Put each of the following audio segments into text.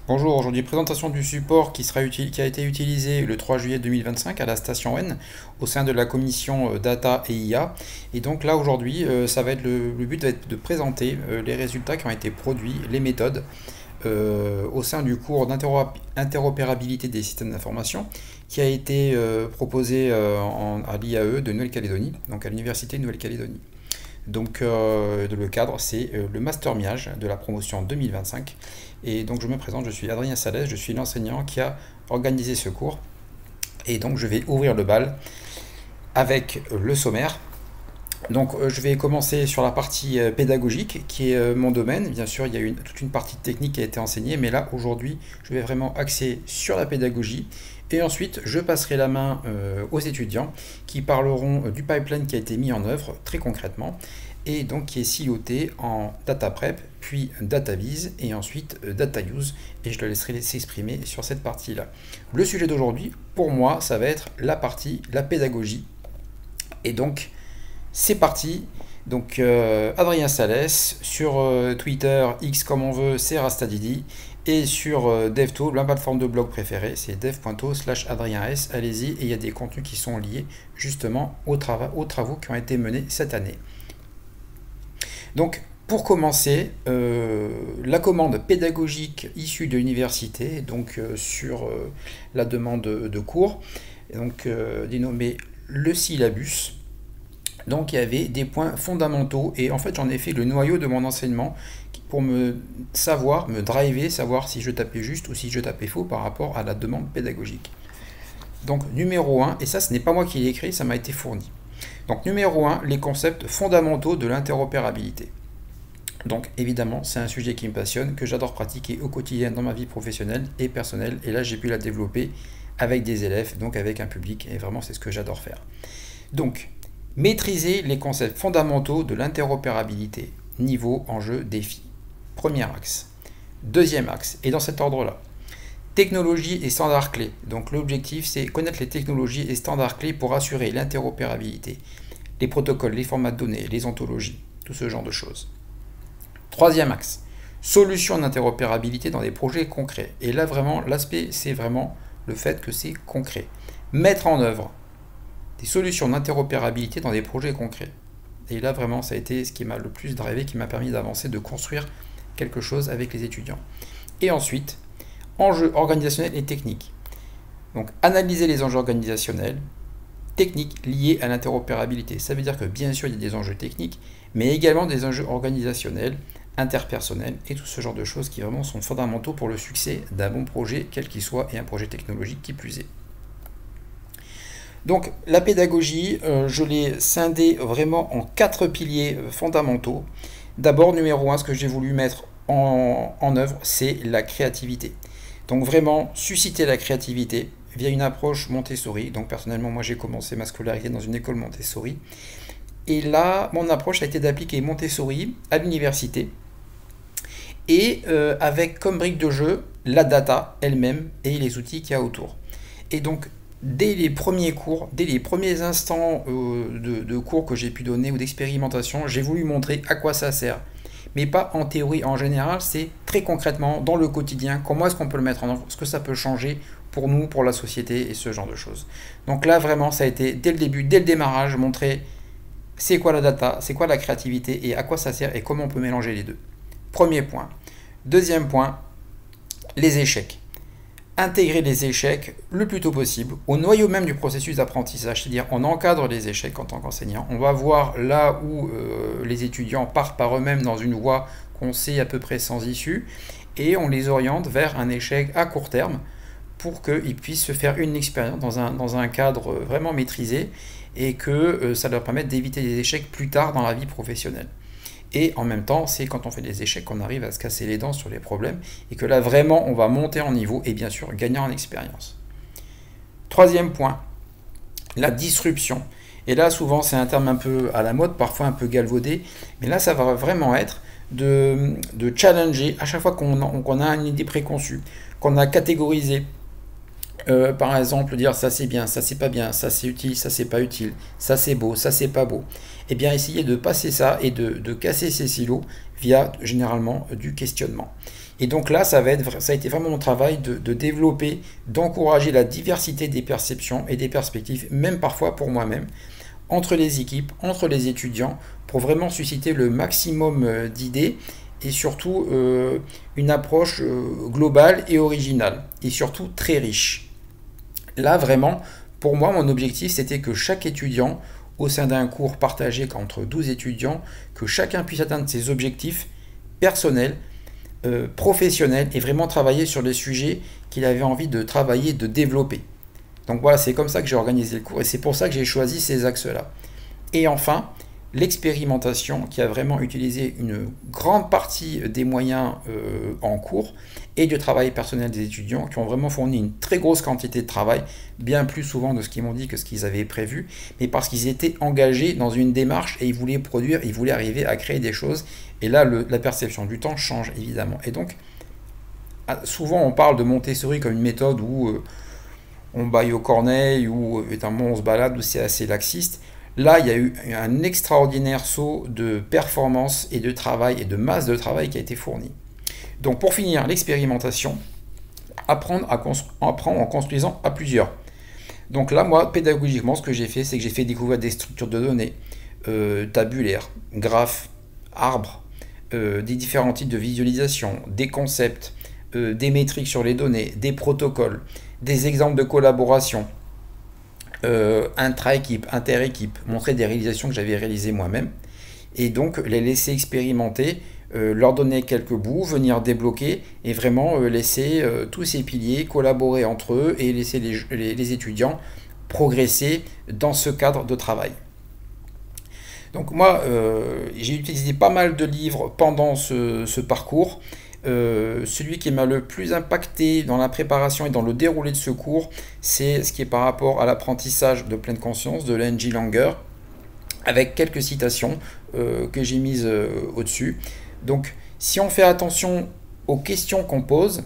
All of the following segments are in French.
Bonjour, aujourd'hui présentation du support qui a été utilisé le 3 juillet 2025 à la station N au sein de la commission Data et IA. Et donc là aujourd'hui, ça va être le but va être de présenter les résultats qui ont été produits, les méthodes au sein du cours d'interopérabilité des systèmes d'information qui a été proposé à l'IAE de Nouvelle-Calédonie, donc à l'Université de Nouvelle-Calédonie. Donc le cadre, c'est le Master Miage de la promotion 2025. Et donc je me présente, je suis Adrien Salès, je suis l'enseignant qui a organisé ce cours. Et donc je vais ouvrir le bal avec le sommaire. Donc je vais commencer sur la partie pédagogique qui est mon domaine. Bien sûr, il y a toute une partie technique qui a été enseignée, mais là aujourd'hui, je vais vraiment axer sur la pédagogie. Et ensuite, je passerai la main aux étudiants qui parleront du pipeline qui a été mis en œuvre très concrètement et donc qui est siloté en data prep, puis data vise et ensuite data use. Et je le laisserai s'exprimer sur cette partie-là. Le sujet d'aujourd'hui, pour moi, ça va être la pédagogie. Et donc, c'est parti. Donc, Adrien Salès, sur Twitter, X comme on veut, c'est Rastadidi. Et sur DevTools, ma plateforme de blog préférée, c'est dev.to/AdrienS. Allez-y, et il y a des contenus qui sont liés justement aux travaux qui ont été menés cette année. Donc, pour commencer, la commande pédagogique issue de l'université, donc sur la demande de cours, donc dénommé le syllabus. Donc, il y avait des points fondamentaux, et en fait, j'en ai fait le noyau de mon enseignement pour me driver, savoir si je tapais juste ou si je tapais faux par rapport à la demande pédagogique. Donc numéro 1, et ça ce n'est pas moi qui l'ai écrit, ça m'a été fourni. Donc numéro 1, les concepts fondamentaux de l'interopérabilité. Donc évidemment, c'est un sujet qui me passionne, que j'adore pratiquer au quotidien dans ma vie professionnelle et personnelle, et là j'ai pu la développer avec des élèves, donc avec un public, et vraiment c'est ce que j'adore faire. Donc, maîtriser les concepts fondamentaux de l'interopérabilité, niveau, enjeu, défi. Premier axe. Deuxième axe, et dans cet ordre-là, technologie et standards clés. Donc l'objectif, c'est connaître les technologies et standards clés pour assurer l'interopérabilité, les protocoles, les formats de données, les ontologies, tout ce genre de choses. Troisième axe, solutions d'interopérabilité dans des projets concrets. Et là, vraiment, l'aspect, c'est vraiment le fait que c'est concret. Mettre en œuvre des solutions d'interopérabilité dans des projets concrets. Et là, vraiment, ça a été ce qui m'a le plus drivé, qui m'a permis d'avancer, de construire quelque chose avec les étudiants. Et ensuite, enjeux organisationnels et techniques. Donc, analyser les enjeux organisationnels, techniques liés à l'interopérabilité. Ça veut dire que, bien sûr, il y a des enjeux techniques, mais également des enjeux organisationnels, interpersonnels, et tout ce genre de choses qui vraiment sont fondamentaux pour le succès d'un bon projet, quel qu'il soit, et un projet technologique qui plus est. Donc la pédagogie, je l'ai scindée vraiment en 4 piliers fondamentaux. D'abord, numéro 1, ce que j'ai voulu mettre en œuvre, c'est la créativité. Donc vraiment, susciter la créativité via une approche Montessori. Donc personnellement, moi j'ai commencé ma scolarité dans une école Montessori. Et là, mon approche a été d'appliquer Montessori à l'université. Et avec comme brique de jeu, la data elle-même et les outils qu'il y a autour. Et donc, dès les premiers cours, dès les premiers instants de cours que j'ai pu donner ou d'expérimentation, j'ai voulu montrer à quoi ça sert. Mais pas en théorie en général, c'est très concrètement dans le quotidien, comment est-ce qu'on peut le mettre en œuvre, ce que ça peut changer pour nous, pour la société et ce genre de choses. Donc là vraiment ça a été dès le début, dès le démarrage, montrer c'est quoi la data, c'est quoi la créativité et à quoi ça sert et comment on peut mélanger les deux. Premier point. Deuxième point, les échecs. Intégrer les échecs le plus tôt possible au noyau même du processus d'apprentissage, c'est-à-dire on encadre les échecs en tant qu'enseignant, on va voir là où les étudiants partent par eux-mêmes dans une voie qu'on sait à peu près sans issue, et on les oriente vers un échec à court terme pour qu'ils puissent se faire une expérience dans un cadre vraiment maîtrisé et que ça leur permette d'éviter des échecs plus tard dans la vie professionnelle. Et en même temps, c'est quand on fait des échecs qu'on arrive à se casser les dents sur les problèmes et que là, vraiment, on va monter en niveau et bien sûr, gagner en expérience. Troisième point, la disruption. Et là, souvent, c'est un terme un peu à la mode, parfois un peu galvaudé, mais là, ça va vraiment être de challenger à chaque fois qu'on a une idée préconçue, qu'on a catégorisé. Par exemple, dire ça c'est bien, ça c'est pas bien, ça c'est utile, ça c'est pas utile, ça c'est beau, ça c'est pas beau. Et bien essayer de passer ça et de casser ces silos via généralement du questionnement. Et donc là, ça a été vraiment mon travail de développer, d'encourager la diversité des perceptions et des perspectives, même parfois pour moi-même, entre les équipes, entre les étudiants, pour vraiment susciter le maximum d'idées et surtout une approche globale et originale, et surtout très riche. Là, vraiment, pour moi, mon objectif, c'était que chaque étudiant, au sein d'un cours partagé entre 12 étudiants, que chacun puisse atteindre ses objectifs personnels, professionnels, et vraiment travailler sur les sujets qu'il avait envie de travailler, de développer. Donc voilà, c'est comme ça que j'ai organisé le cours, et c'est pour ça que j'ai choisi ces axes-là. Et enfin, l'expérimentation qui a vraiment utilisé une grande partie des moyens en cours et du travail personnel des étudiants qui ont vraiment fourni une très grosse quantité de travail, bien plus souvent de ce qu'ils m'ont dit que ce qu'ils avaient prévu, mais parce qu'ils étaient engagés dans une démarche et ils voulaient produire, ils voulaient arriver à créer des choses. Et là, la perception du temps change évidemment. Et donc, souvent on parle de Montessori comme une méthode où on baille au corneille ou évidemment on se balade, où c'est assez laxiste. Là, il y a eu un extraordinaire saut de performance et de travail et de masse de travail qui a été fourni. Donc pour finir, l'expérimentation, apprendre en construisant à plusieurs. Donc là, moi, pédagogiquement, ce que j'ai fait, c'est que j'ai fait découvrir des structures de données tabulaires, graphes, arbres, des différents types de visualisation, des concepts, des métriques sur les données, des protocoles, des exemples de collaboration, intra-équipe, inter-équipe, montrer des réalisations que j'avais réalisées moi-même, et donc les laisser expérimenter, leur donner quelques bouts, venir débloquer, et vraiment laisser tous ces piliers collaborer entre eux, et laisser les étudiants progresser dans ce cadre de travail. Donc moi, j'ai utilisé pas mal de livres pendant ce parcours. Celui qui m'a le plus impacté dans la préparation et dans le déroulé de ce cours, c'est ce qui est par rapport à l'apprentissage de pleine conscience de L.N.G. Langer, avec quelques citations que j'ai mises au-dessus. Donc, si on fait attention aux questions qu'on pose,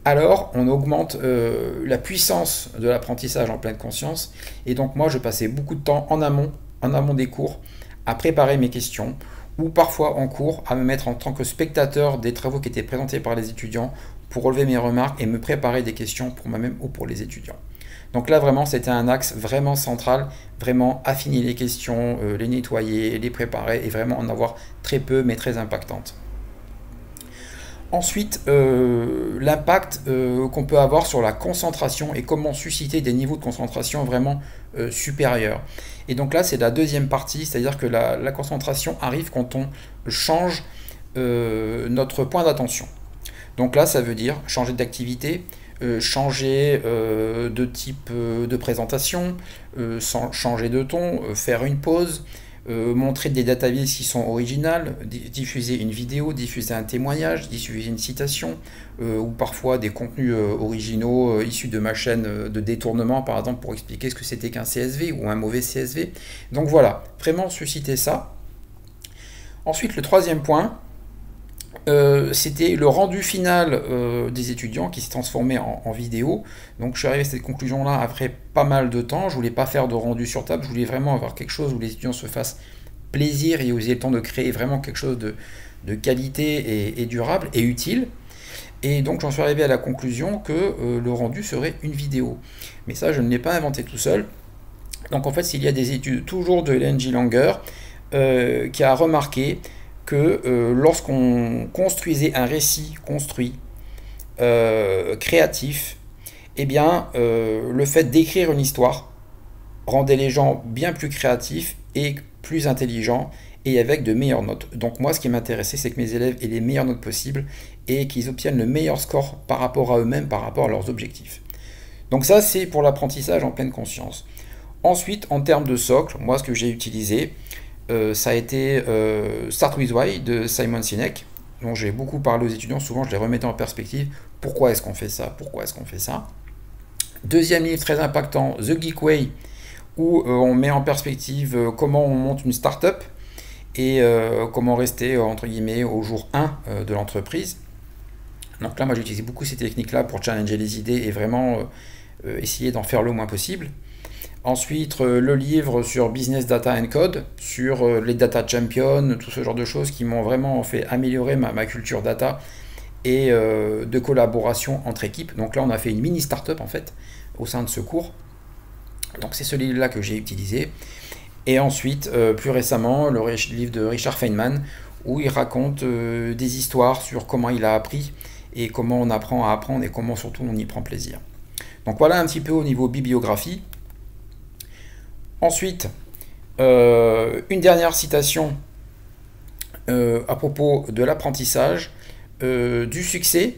alors on augmente la puissance de l'apprentissage en pleine conscience. Et donc moi, je passais beaucoup de temps en amont des cours, à préparer mes questions, ou parfois en cours à me mettre en tant que spectateur des travaux qui étaient présentés par les étudiants pour relever mes remarques et me préparer des questions pour moi-même ou pour les étudiants. Donc là vraiment c'était un axe vraiment central, vraiment affiner les questions, les nettoyer, les préparer et vraiment en avoir très peu mais très impactantes. Ensuite, l'impact qu'on peut avoir sur la concentration et comment susciter des niveaux de concentration vraiment supérieurs. Et donc là, c'est la deuxième partie, c'est-à-dire que la concentration arrive quand on change notre point d'attention. Donc là, ça veut dire changer d'activité, changer de type de présentation, changer de ton, faire une pause, montrer des databases qui sont originales, diffuser une vidéo, diffuser un témoignage, diffuser une citation, ou parfois des contenus originaux issus de ma chaîne de détournement, par exemple, pour expliquer ce que c'était qu'un CSV ou un mauvais CSV. Donc voilà, vraiment susciter ça. Ensuite, le troisième point, c'était le rendu final des étudiants qui s'est transformé en vidéo. Donc je suis arrivé à cette conclusion-là après pas mal de temps. Je voulais pas faire de rendu sur table, je voulais vraiment avoir quelque chose où les étudiants se fassent plaisir et où ils aient le temps de créer vraiment quelque chose de qualité et durable et utile. Et donc j'en suis arrivé à la conclusion que le rendu serait une vidéo. Mais ça, je ne l'ai pas inventé tout seul. Donc en fait, il y a des études toujours de L.N.G. Langer qui a remarqué que lorsqu'on construisait un récit construit, créatif, eh bien, le fait d'écrire une histoire rendait les gens bien plus créatifs et plus intelligents et avec de meilleures notes. Donc moi, ce qui m'intéressait, c'est que mes élèves aient les meilleures notes possibles et qu'ils obtiennent le meilleur score par rapport à eux-mêmes, par rapport à leurs objectifs. Donc ça, c'est pour l'apprentissage en pleine conscience. Ensuite, en termes de socle, moi, ce que j'ai utilisé, ça a été Start with Why de Simon Sinek, dont j'ai beaucoup parlé aux étudiants. Souvent, je les remettais en perspective. Pourquoi est-ce qu'on fait ça? Pourquoi est-ce qu'on fait ça? Deuxième livre très impactant, The Geek Way, où on met en perspective comment on monte une start-up et comment rester, entre guillemets, au jour 1 de l'entreprise. Donc là, moi, j'ai utilisé beaucoup ces techniques-là pour challenger les idées et vraiment essayer d'en faire le moins possible. Ensuite, le livre sur Business Data and Code, sur les data champions, tout ce genre de choses qui m'ont vraiment fait améliorer ma culture data et de collaboration entre équipes. Donc là, on a fait une mini start-up en fait au sein de ce cours. Donc c'est celui-là que j'ai utilisé. Et ensuite, plus récemment, le livre de Richard Feynman, où il raconte des histoires sur comment il a appris et comment on apprend à apprendre et comment surtout on y prend plaisir. Donc voilà un petit peu au niveau bibliographie. Ensuite, une dernière citation à propos de l'apprentissage, du succès,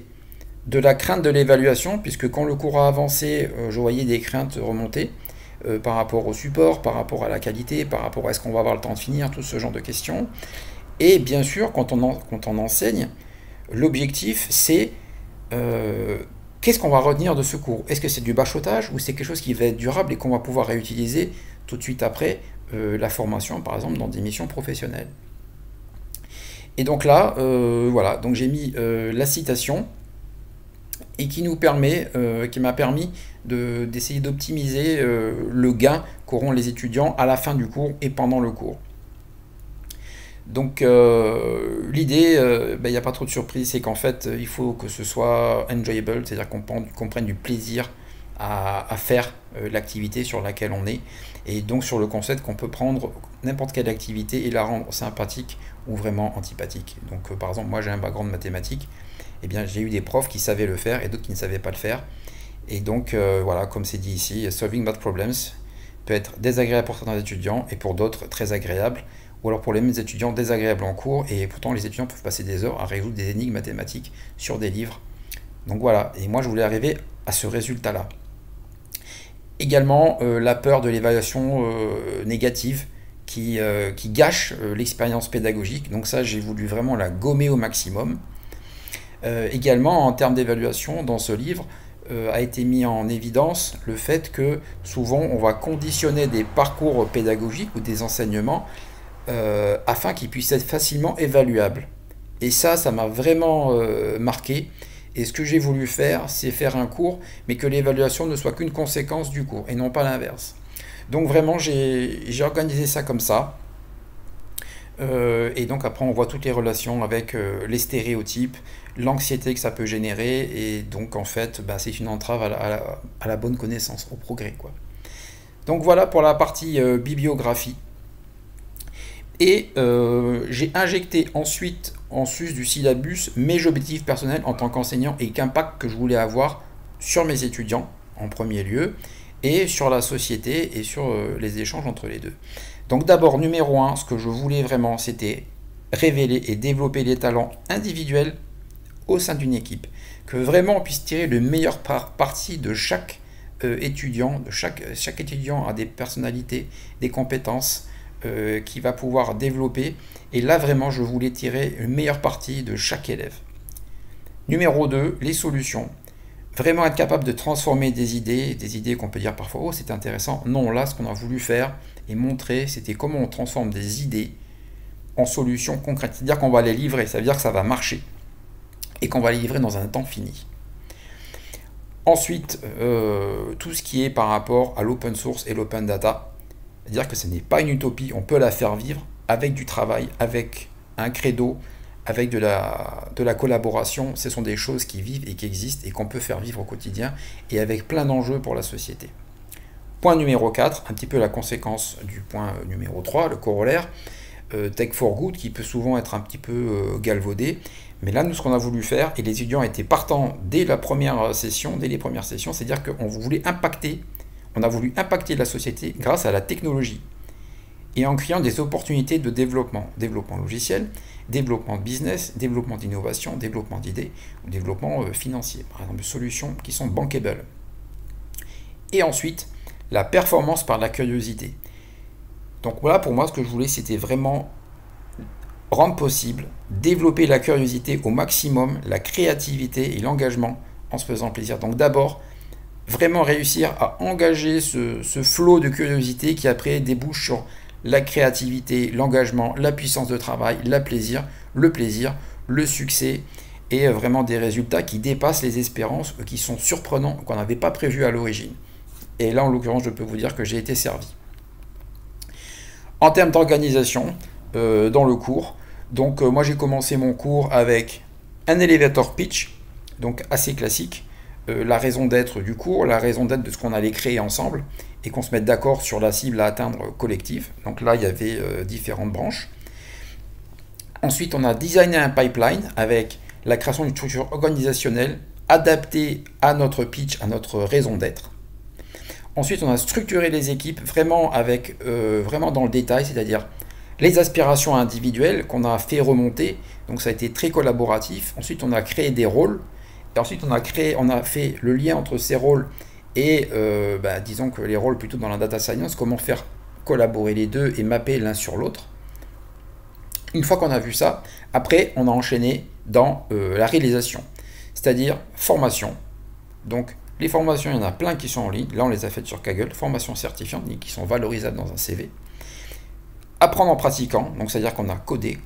de la crainte de l'évaluation, puisque quand le cours a avancé, je voyais des craintes remonter par rapport au support, par rapport à la qualité, par rapport à est-ce qu'on va avoir le temps de finir, tout ce genre de questions. Et bien sûr, quand on enseigne, l'objectif c'est qu'est-ce qu'on va retenir de ce cours? Est-ce que c'est du bachotage ou c'est quelque chose qui va être durable et qu'on va pouvoir réutiliser tout de suite après la formation, par exemple, dans des missions professionnelles? Et donc là, voilà, donc j'ai mis la citation et qui m'a permis d'essayer d'optimiser le gain qu'auront les étudiants à la fin du cours et pendant le cours. Donc l'idée, il n'y a pas trop de surprise, c'est qu'en fait il faut que ce soit enjoyable, c'est-à-dire qu'on prenne du plaisir à faire l'activité sur laquelle on est, et donc sur le concept qu'on peut prendre n'importe quelle activité et la rendre sympathique ou vraiment antipathique. Donc par exemple, moi j'ai un background mathématique, et bien j'ai eu des profs qui savaient le faire et d'autres qui ne savaient pas le faire, et donc voilà, comme c'est dit ici, solving bad problems peut être désagréable pour certains étudiants et pour d'autres très agréable, ou alors pour les mêmes étudiants désagréables en cours, et pourtant les étudiants peuvent passer des heures à résoudre des énigmes mathématiques sur des livres. Donc voilà, et moi je voulais arriver à ce résultat-là. Également la peur de l'évaluation négative qui gâche l'expérience pédagogique, donc ça j'ai voulu vraiment la gommer au maximum. Également en termes d'évaluation, dans ce livre, a été mis en évidence le fait que souvent on va conditionner des parcours pédagogiques ou des enseignements afin qu'ils puissent être facilement évaluables. Et ça m'a vraiment marqué. Et ce que j'ai voulu faire, c'est faire un cours, mais que l'évaluation ne soit qu'une conséquence du cours, et non pas l'inverse. Donc vraiment, j'ai organisé ça comme ça. Et donc après, on voit toutes les relations avec les stéréotypes, l'anxiété que ça peut générer, et donc en fait, c'est une entrave à la bonne connaissance, au progrès, quoi. Donc voilà pour la partie bibliographie. Et j'ai injecté ensuite en sus du syllabus mes objectifs personnels en tant qu'enseignant et qu'impact que je voulais avoir sur mes étudiants en premier lieu et sur la société et sur les échanges entre les deux. Donc d'abord, numéro 1, ce que je voulais vraiment, c'était révéler et développer les talents individuels au sein d'une équipe. Que vraiment on puisse tirer le meilleur parti de chaque étudiant. Chaque étudiant a des personnalités, des compétences qui va pouvoir développer. Et là, vraiment, je voulais tirer une meilleure partie de chaque élève. Numéro 2, les solutions. Vraiment être capable de transformer des idées qu'on peut dire parfois, oh, c'est intéressant. Non, là, ce qu'on a voulu faire et montrer, c'était comment on transforme des idées en solutions concrètes. C'est-à-dire qu'on va les livrer, ça veut dire que ça va marcher. Et qu'on va les livrer dans un temps fini. Ensuite, tout ce qui est par rapport à l'open source et l'open data. C'est-à-dire que ce n'est pas une utopie, on peut la faire vivre avec du travail, avec un credo, avec de la collaboration. Ce sont des choses qui vivent et qui existent et qu'on peut faire vivre au quotidien et avec plein d'enjeux pour la société. Point numéro 4, un petit peu la conséquence du point numéro 3, le corollaire, Tech for Good, qui peut souvent être un petit peu galvaudé. Mais là, nous, ce qu'on a voulu faire, et les étudiants étaient partants dès les premières sessions, c'est-à-dire qu'on voulait impacter. On a voulu impacter la société grâce à la technologie et en créant des opportunités de développement logiciel, développement de business, développement d'innovation, développement d'idées, ou développement financier, par exemple, de solutions qui sont bankable. Et ensuite, la performance par la curiosité. Donc voilà, pour moi, ce que je voulais, c'était vraiment rendre possible, développer la curiosité au maximum, la créativité et l'engagement en se faisant plaisir. Donc d'abord, vraiment réussir à engager ce flot de curiosité qui après débouche sur la créativité, l'engagement, la puissance de travail, le plaisir, le succès et vraiment des résultats qui dépassent les espérances, qui sont surprenants, qu'on n'avait pas prévu à l'origine. Et là, en l'occurrence, je peux vous dire que j'ai été servi. En termes d'organisation, dans le cours, donc moi j'ai commencé mon cours avec un elevator pitch, donc assez classique, la raison d'être du cours, la raison d'être de ce qu'on allait créer ensemble, et qu'on se mette d'accord sur la cible à atteindre collective. Donc là, il y avait différentes branches. Ensuite, on a designé un pipeline avec la création d'une structure organisationnelle adaptée à notre pitch, à notre raison d'être. Ensuite, on a structuré les équipes vraiment vraiment dans le détail, c'est-à-dire les aspirations individuelles qu'on a fait remonter. Donc ça a été très collaboratif. Ensuite, on a créé des rôles. Et ensuite, on a fait le lien entre ces rôles et, disons que les rôles plutôt dans la data science, comment faire collaborer les deux et mapper l'un sur l'autre. Une fois qu'on a vu ça, après, on a enchaîné dans la réalisation, c'est-à-dire formation. Donc, les formations, il y en a plein qui sont en ligne. Là, on les a faites sur Kaggle, formations certifiantes qui sont valorisables dans un CV. Apprendre en pratiquant, donc c'est-à-dire qu'on a codé.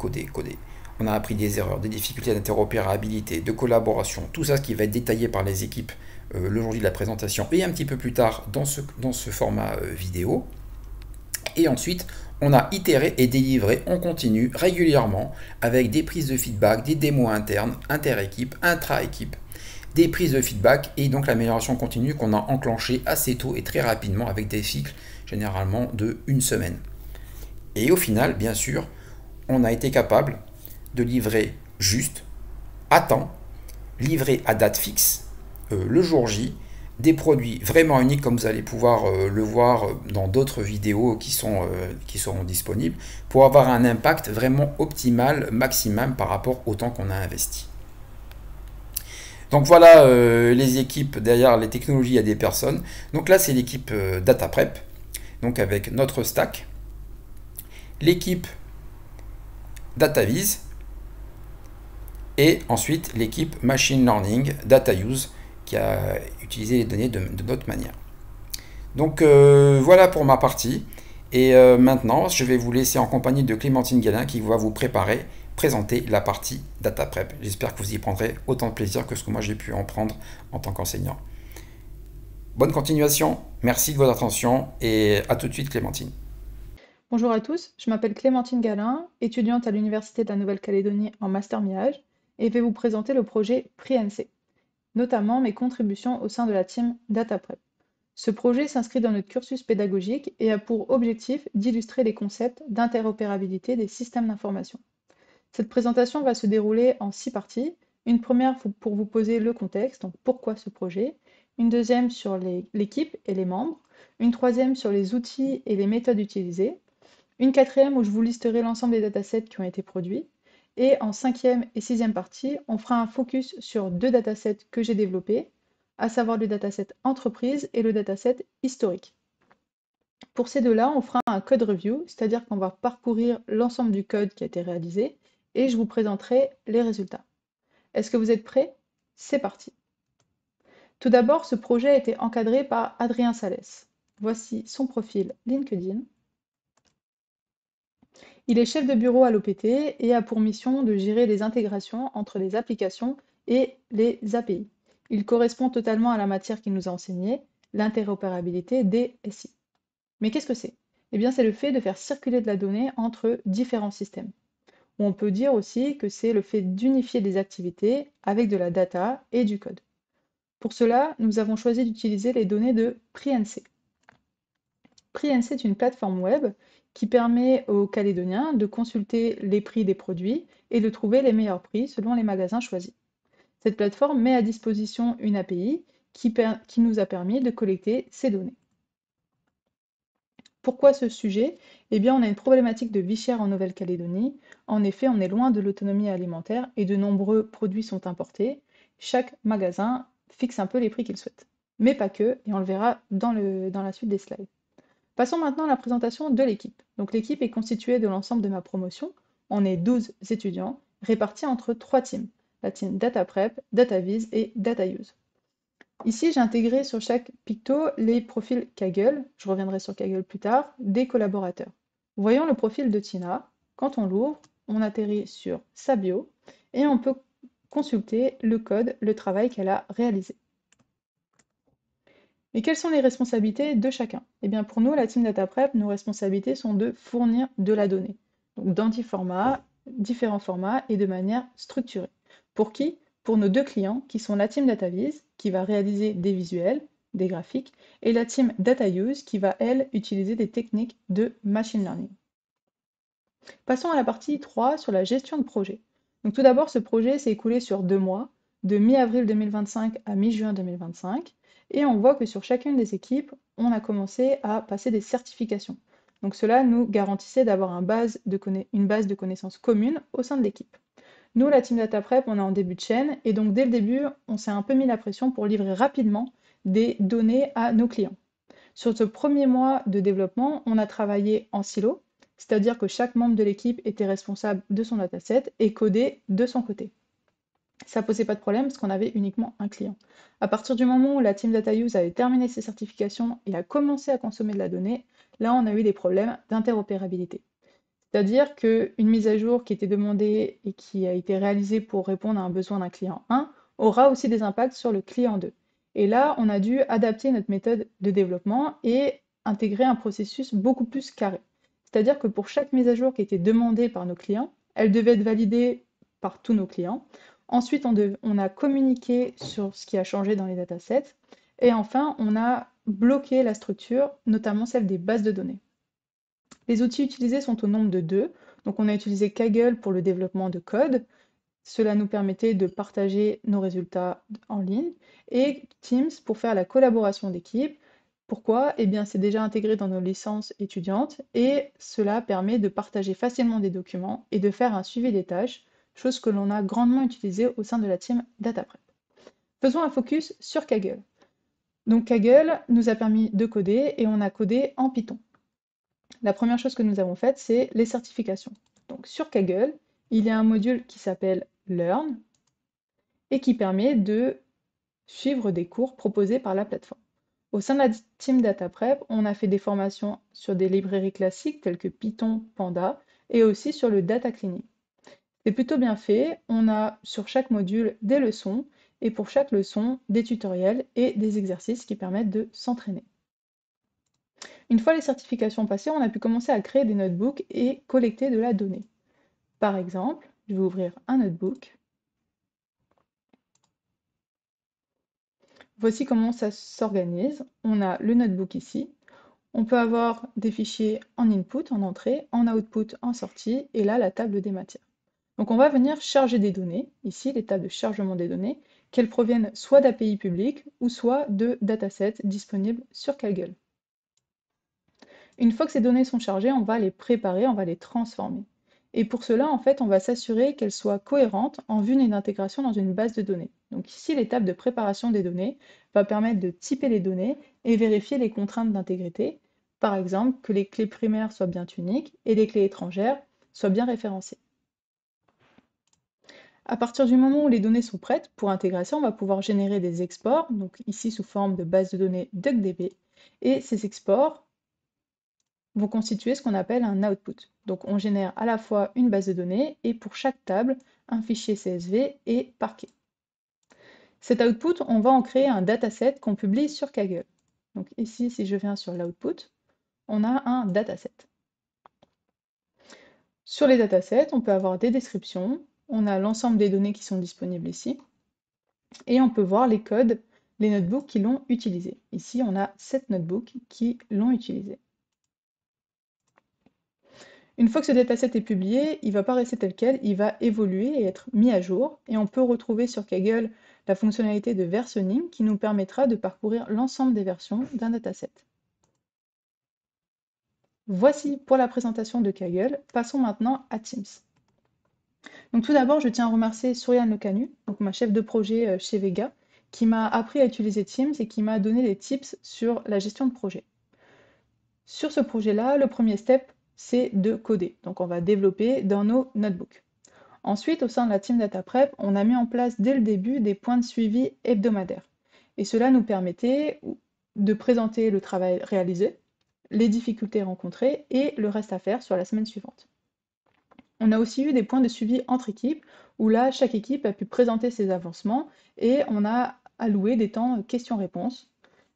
On a appris des erreurs, des difficultés d'interopérabilité, de collaboration, tout ça ce qui va être détaillé par les équipes le jour de la présentation et un petit peu plus tard dans ce format vidéo. Et ensuite, on a itéré et délivré en continu régulièrement avec des prises de feedback, des démos internes, inter-équipe, intra-équipe, des prises de feedback et donc l'amélioration continue qu'on a enclenchée assez tôt et très rapidement avec des cycles généralement de une semaine. Et au final, bien sûr, on a été capable de livrer juste, à temps, livrer à date fixe, le jour J, des produits vraiment uniques comme vous allez pouvoir le voir dans d'autres vidéos qui seront disponibles pour avoir un impact vraiment optimal, maximum par rapport au temps qu'on a investi. Donc voilà les équipes derrière les technologies et des personnes. Donc là c'est l'équipe Data Prep, donc avec notre stack, l'équipe DataVis et ensuite l'équipe Machine Learning DataUse qui a utilisé les données de notre manière. Donc voilà pour ma partie. Et maintenant, je vais vous laisser en compagnie de Clémentine Gallin qui va vous présenter la partie Data Prep. J'espère que vous y prendrez autant de plaisir que ce que moi j'ai pu en prendre en tant qu'enseignant. Bonne continuation, merci de votre attention et à tout de suite Clémentine. Bonjour à tous, je m'appelle Clémentine Gallin, étudiante à l'Université de la Nouvelle-Calédonie en Master MIAGE et vais vous présenter le projet PRINC, notamment mes contributions au sein de la team DataPrep. Ce projet s'inscrit dans notre cursus pédagogique et a pour objectif d'illustrer les concepts d'interopérabilité des systèmes d'information. Cette présentation va se dérouler en 6 parties. Une première pour vous poser le contexte, donc pourquoi ce projet, une deuxième sur l'équipe et les membres, une troisième sur les outils et les méthodes utilisées, une quatrième où je vous listerai l'ensemble des datasets qui ont été produits. Et en cinquième et sixième partie, on fera un focus sur deux datasets que j'ai développés, à savoir le dataset entreprise et le dataset historique. Pour ces deux-là, on fera un code review, c'est-à-dire qu'on va parcourir l'ensemble du code qui a été réalisé et je vous présenterai les résultats. Est-ce que vous êtes prêts? C'est parti. Tout d'abord, ce projet a été encadré par Adrien Salès. Voici son profil LinkedIn. Il est chef de bureau à l'OPT et a pour mission de gérer les intégrations entre les applications et les API. Il correspond totalement à la matière qu'il nous a enseignée, l'interopérabilité des SI. Mais qu'est-ce que c'est? Eh bien, c'est le fait de faire circuler de la donnée entre différents systèmes. Ou on peut dire aussi que c'est le fait d'unifier des activités avec de la data et du code. Pour cela, nous avons choisi d'utiliser les données de PRINC. PRINC est une plateforme web qui permet aux Calédoniens de consulter les prix des produits et de trouver les meilleurs prix selon les magasins choisis. Cette plateforme met à disposition une API qui nous a permis de collecter ces données. Pourquoi ce sujet? Eh bien, on a une problématique de vie chère en Nouvelle-Calédonie. En effet, on est loin de l'autonomie alimentaire et de nombreux produits sont importés. Chaque magasin fixe un peu les prix qu'il souhaite. Mais pas que, et on le verra dans la suite des slides. Passons maintenant à la présentation de l'équipe. Donc l'équipe est constituée de l'ensemble de ma promotion. On est 12 étudiants répartis entre 3 teams. La team Data Prep, DataVis et DataUse. Ici, j'ai intégré sur chaque picto les profils Kaggle, je reviendrai sur Kaggle plus tard, des collaborateurs. Voyons le profil de Tina. Quand on l'ouvre, on atterrit sur sa bio et on peut consulter le code, le travail qu'elle a réalisé. Et quelles sont les responsabilités de chacun? Eh bien, pour nous, la team DataPrep, nos responsabilités sont de fournir de la donnée, donc dans différents formats et de manière structurée. Pour qui? pour nos deux clients qui sont la team DataVis qui va réaliser des visuels, des graphiques, et la team DataUse qui va, elle, utiliser des techniques de machine learning. Passons à la partie 3 sur la gestion de projet. Donc tout d'abord, ce projet s'est écoulé sur 2 mois, de mi-avril 2025 à mi-juin 2025, et on voit que sur chacune des équipes, on a commencé à passer des certifications. Donc cela nous garantissait d'avoir une base de connaissances commune au sein de l'équipe. Nous, la team Data Prep, on est en début de chaîne, et donc dès le début, on s'est un peu mis la pression pour livrer rapidement des données à nos clients. Sur ce premier mois de développement, on a travaillé en silo, c'est-à-dire que chaque membre de l'équipe était responsable de son dataset et codait de son côté. Ça posait pas de problème parce qu'on avait uniquement un client. À partir du moment où la team DataUse avait terminé ses certifications et a commencé à consommer de la donnée, là on a eu des problèmes d'interopérabilité. C'est-à-dire qu'une mise à jour qui était demandée et qui a été réalisée pour répondre à un besoin d'un client 1 aura aussi des impacts sur le client 2. Et là, on a dû adapter notre méthode de développement et intégrer un processus beaucoup plus carré. C'est-à-dire que pour chaque mise à jour qui était demandée par nos clients, elle devait être validée par tous nos clients. Ensuite, on a communiqué sur ce qui a changé dans les datasets. Et enfin, on a bloqué la structure, notamment celle des bases de données. Les outils utilisés sont au nombre de 2. Donc on a utilisé Kaggle pour le développement de code. Cela nous permettait de partager nos résultats en ligne. Et Teams pour faire la collaboration d'équipe. Pourquoi? Eh bien, c'est déjà intégré dans nos licences étudiantes et cela permet de partager facilement des documents et de faire un suivi des tâches, chose que l'on a grandement utilisée au sein de la team DataPrep. Faisons un focus sur Kaggle. Donc Kaggle nous a permis de coder et on a codé en Python. La première chose que nous avons faite, c'est les certifications. Donc sur Kaggle, il y a un module qui s'appelle Learn et qui permet de suivre des cours proposés par la plateforme. Au sein de la team DataPrep, on a fait des formations sur des librairies classiques telles que Python, Panda et aussi sur le data cleaning. C'est plutôt bien fait, on a sur chaque module des leçons et pour chaque leçon des tutoriels et des exercices qui permettent de s'entraîner. Une fois les certifications passées, on a pu commencer à créer des notebooks et collecter de la donnée. Par exemple, je vais ouvrir un notebook. Voici comment ça s'organise. On a le notebook ici. On peut avoir des fichiers en input, en entrée, en output, en sortie, et là, la table des matières. Donc on va venir charger des données, ici les tables de chargement des données, qu'elles proviennent soit d'API publiques ou soit de datasets disponibles sur Kaggle. Une fois que ces données sont chargées, on va les préparer, on va les transformer. Et pour cela, en fait, on va s'assurer qu'elles soient cohérentes en vue d'une intégration dans une base de données. Donc ici, l'étape de préparation des données va permettre de typer les données et vérifier les contraintes d'intégrité. Par exemple, que les clés primaires soient bien uniques et les clés étrangères soient bien référencées. À partir du moment où les données sont prêtes pour intégration, on va pouvoir générer des exports, donc ici sous forme de base de données DuckDB. Et ces exports vont constituer ce qu'on appelle un output. Donc on génère à la fois une base de données et pour chaque table, un fichier CSV et parquet. Cet output, on va en créer un dataset qu'on publie sur Kaggle. Donc ici, si je viens sur l'output, on a un dataset. Sur les datasets, on peut avoir des descriptions, on a l'ensemble des données qui sont disponibles ici, et on peut voir les codes, les notebooks qui l'ont utilisé. Ici, on a 7 notebooks qui l'ont utilisé. Une fois que ce dataset est publié, il ne va pas rester tel quel, il va évoluer et être mis à jour. Et on peut retrouver sur Kaggle la fonctionnalité de versionning qui nous permettra de parcourir l'ensemble des versions d'un dataset. Voici pour la présentation de Kaggle. Passons maintenant à Teams. Donc tout d'abord, je tiens à remercier Souriane Lecanu, donc ma chef de projet chez Vega, qui m'a appris à utiliser Teams et qui m'a donné des tips sur la gestion de projet. Sur ce projet-là, le premier step, c'est de coder. Donc on va développer dans nos notebooks. Ensuite, au sein de la team DataPrep, on a mis en place dès le début des points de suivi hebdomadaires. Et cela nous permettait de présenter le travail réalisé, les difficultés rencontrées et le reste à faire sur la semaine suivante. On a aussi eu des points de suivi entre équipes, où là, chaque équipe a pu présenter ses avancements et on a alloué des temps questions-réponses.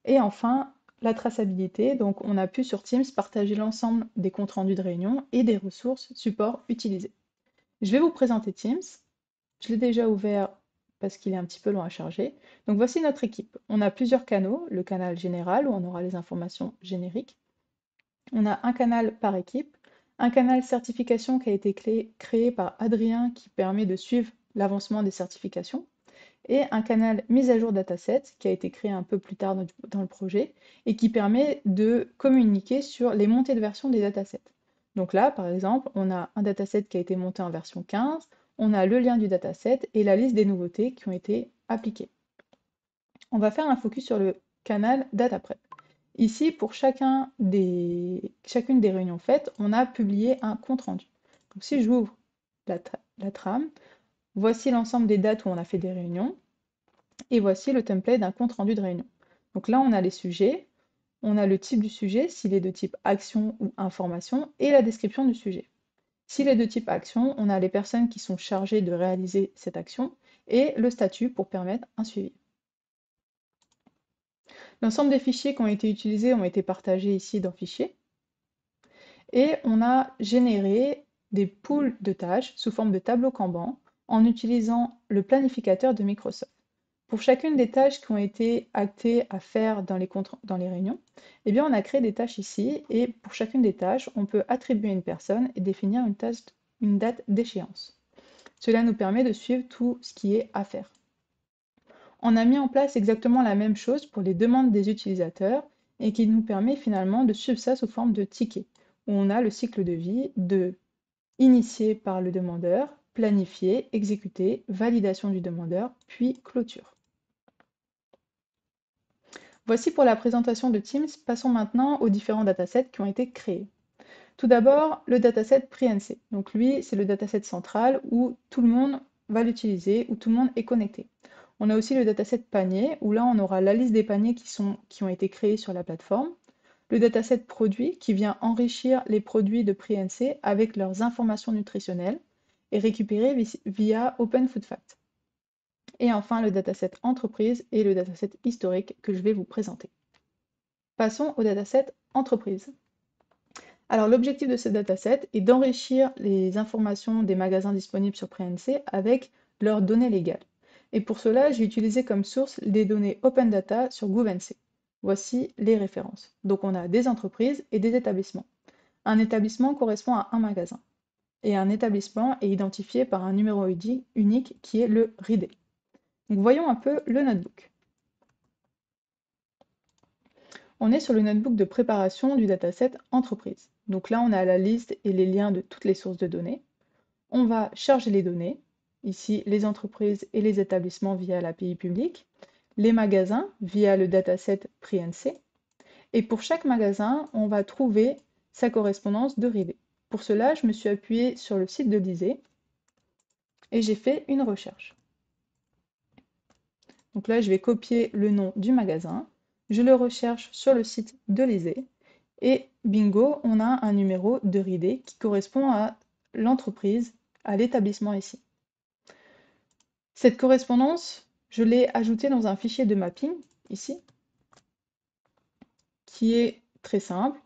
Et enfin, la traçabilité, donc on a pu sur Teams partager l'ensemble des comptes rendus de réunion et des ressources support utilisées. Je vais vous présenter Teams. Je l'ai déjà ouvert parce qu'il est un petit peu long à charger. Donc voici notre équipe. On a plusieurs canaux, le canal général où on aura les informations génériques. On a un canal par équipe, un canal certification qui a été créé par Adrien qui permet de suivre l'avancement des certifications, et un canal mise à jour dataset qui a été créé un peu plus tard dans le projet et qui permet de communiquer sur les montées de version des datasets. Donc là, par exemple, on a un dataset qui a été monté en version 15, on a le lien du dataset et la liste des nouveautés qui ont été appliquées. On va faire un focus sur le canal DataPrep. Ici, pour chacune des réunions faites, on a publié un compte-rendu. Donc si j'ouvre la trame, voici l'ensemble des dates où on a fait des réunions, et voici le template d'un compte-rendu de réunion. Donc là, on a les sujets, on a le type du sujet, s'il est de type action ou information, et la description du sujet. S'il est de type action, on a les personnes qui sont chargées de réaliser cette action, et le statut pour permettre un suivi. L'ensemble des fichiers qui ont été utilisés ont été partagés ici dans Fichiers. Et on a généré des pools de tâches sous forme de tableau Kanban en utilisant le planificateur de Microsoft. Pour chacune des tâches qui ont été actées à faire dans les réunions, eh bien on a créé des tâches ici et pour chacune des tâches, on peut attribuer une personne et définir une date d'échéance. Cela nous permet de suivre tout ce qui est à faire. On a mis en place exactement la même chose pour les demandes des utilisateurs et qui nous permet finalement de suivre ça sous forme de tickets, où on a le cycle de vie de initié par le demandeur, planifié, exécuté, validation du demandeur, puis clôture. Voici pour la présentation de Teams, passons maintenant aux différents datasets qui ont été créés. Tout d'abord, le dataset PreNC. Donc lui, c'est le dataset central où tout le monde va l'utiliser, où tout le monde est connecté. On a aussi le dataset panier, où là on aura la liste des paniers qui ont été créés sur la plateforme. Le dataset produit, qui vient enrichir les produits de PreNC avec leurs informations nutritionnelles et récupérées via Open Food Fact. Et enfin, le dataset entreprise et le dataset historique que je vais vous présenter. Passons au dataset entreprise. Alors l'objectif de ce dataset est d'enrichir les informations des magasins disponibles sur PreNC avec leurs données légales. Et pour cela, j'ai utilisé comme source les données Open Data sur GovNC. Voici les références. Donc on a des entreprises et des établissements. Un établissement correspond à un magasin. Et un établissement est identifié par un numéro unique qui est le RID. Donc voyons un peu le notebook. On est sur le notebook de préparation du dataset entreprise. Donc là, on a la liste et les liens de toutes les sources de données. On va charger les données, ici les entreprises et les établissements via l'API publique, les magasins via le dataset PreNC. Et pour chaque magasin, on va trouver sa correspondance de RID. Pour cela, je me suis appuyée sur le site de l'ISEE et j'ai fait une recherche. Donc là, je vais copier le nom du magasin, je le recherche sur le site de l'ISEE et bingo, on a un numéro de RID qui correspond à l'entreprise, à l'établissement ici. Cette correspondance, je l'ai ajoutée dans un fichier de mapping ici, qui est très simple.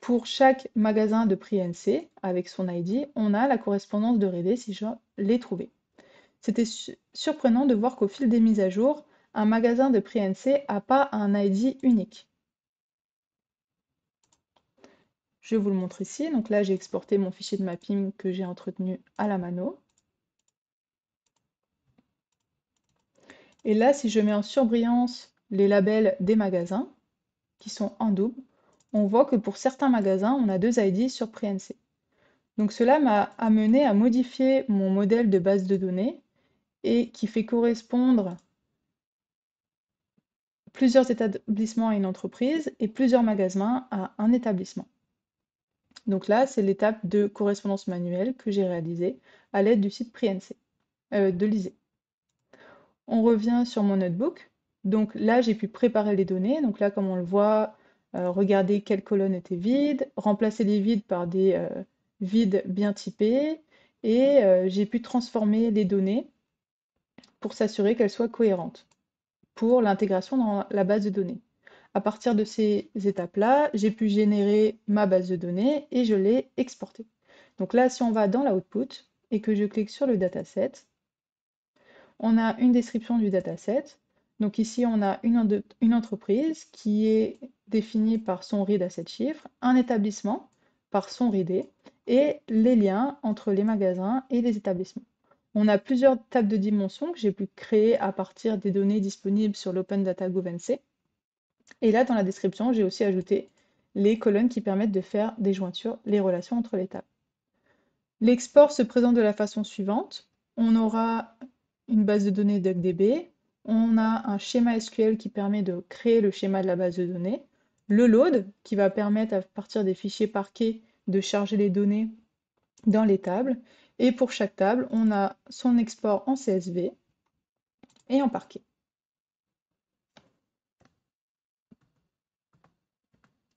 Pour chaque magasin de PreNC, avec son ID, on a la correspondance de RID si je l'ai trouvée. C'était surprenant de voir qu'au fil des mises à jour, un magasin de PreNC n'a pas un ID unique. Je vous le montre ici. Donc là, j'ai exporté mon fichier de mapping que j'ai entretenu à la mano. Et là, si je mets en surbrillance les labels des magasins, qui sont en double, on voit que pour certains magasins, on a deux ID sur PreNC. Donc cela m'a amené à modifier mon modèle de base de données et qui fait correspondre plusieurs établissements à une entreprise et plusieurs magasins à un établissement. Donc là, c'est l'étape de correspondance manuelle que j'ai réalisée à l'aide du site PreNC, de l'ISEE. On revient sur mon notebook. Donc là, j'ai pu préparer les données. Donc là, comme on le voit, regarder quelles colonnes étaient vides, remplacer les vides par des vides bien typés, et j'ai pu transformer les données pour s'assurer qu'elles soient cohérentes pour l'intégration dans la base de données. À partir de ces étapes-là, j'ai pu générer ma base de données et je l'ai exportée. Donc là, si on va dans l'output et que je clique sur le dataset, On a une description du dataset. Donc ici, on a une entreprise qui est définie par son RID à 7 chiffres, un établissement par son RID et les liens entre les magasins et les établissements. On a plusieurs tables de dimensions que j'ai pu créer à partir des données disponibles sur l'Open Data GovNC. Et là, dans la description, j'ai aussi ajouté les colonnes qui permettent de faire des jointures, les relations entre les tables. L'export se présente de la façon suivante. On aura une base de données DuckDB, on a un schéma SQL qui permet de créer le schéma de la base de données, le load qui va permettre à partir des fichiers parquets de charger les données dans les tables, et pour chaque table, on a son export en CSV et en parquet.